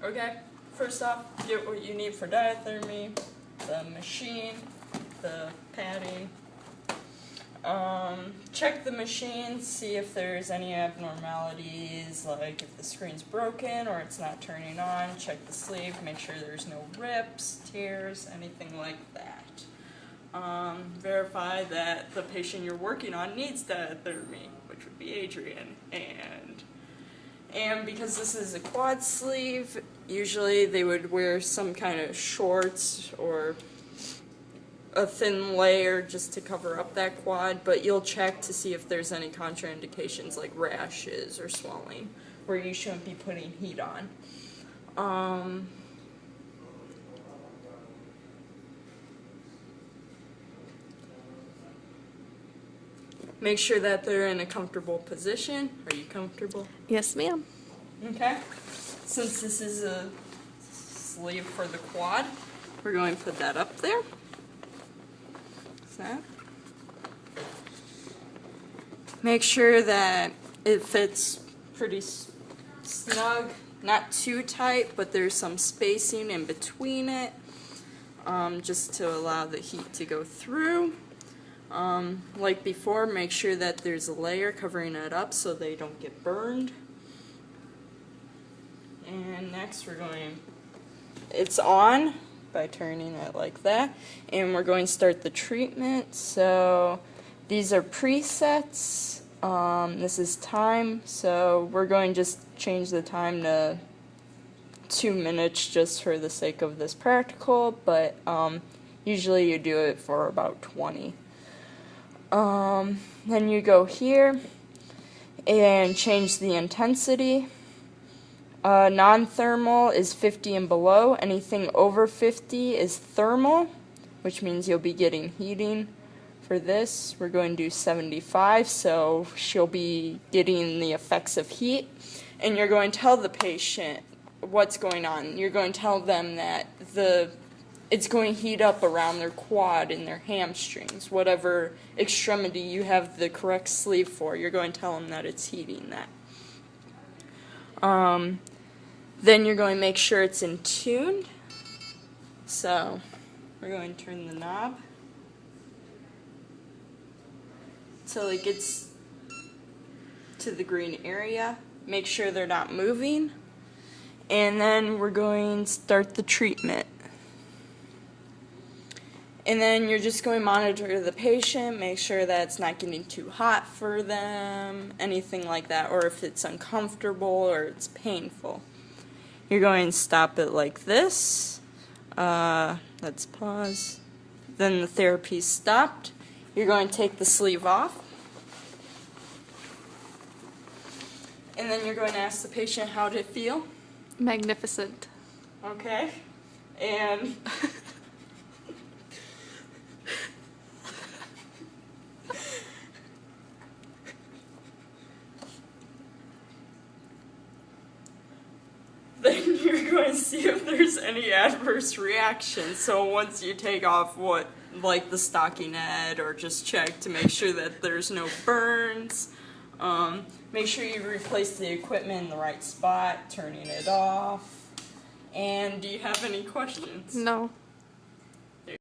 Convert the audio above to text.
Okay, first off, get what you need for diathermy, the machine, the padding. Check the machine, see if there's any abnormalities, like if the screen's broken or it's not turning on. Check the sleeve, make sure there's no rips, tears, anything like that. Verify that the patient you're working on needs diathermy, which would be Adrian, and because this is a quad sleeve, usually they would wear some kind of shorts or a thin layer just to cover up that quad, but you'll check to see if there's any contraindications like rashes or swelling where you shouldn't be putting heat on. Make sure that they're in a comfortable position. Are you comfortable? Yes, ma'am. Okay. Since this is a sleeve for the quad, we're going to put that up there. That. Make sure that it fits pretty snug, not too tight, but there's some spacing in between it, just to allow the heat to go through. Like before, make sure that there's a layer covering it up so they don't get burned. And next it's on by turning it like that, and we're going to start the treatment. So these are presets. This is time, so we're going to just change the time to 2 minutes just for the sake of this practical, but usually you do it for about 20. Then you go here and change the intensity. Non-thermal is 50 and below. Anything over 50 is thermal, which means you'll be getting heating. For this, we're going to do 75, so she'll be getting the effects of heat. And you're going to tell the patient what's going on. You're going to tell them that it's going to heat up around their quad and their hamstrings, whatever extremity you have the correct sleeve for. You're going to tell them that it's heating that. Then you're going to make sure it's in tune. So we're going to turn the knob till it gets to the green area. Make sure they're not moving. And then we're going to start the treatment. And then you're just going to monitor the patient, make sure that it's not getting too hot for them, anything like that, or if it's uncomfortable or it's painful. You're going to stop it like this. Let's pause. Then the therapy's stopped. You're going to take the sleeve off. And then you're going to ask the patient how to feel. Magnificent. Okay. And then you're going to see if there's any adverse reaction. So once you take off like the stockinette, or just check to make sure that there's no burns. Make sure you replace the equipment in the right spot, turning it off. And do you have any questions? No.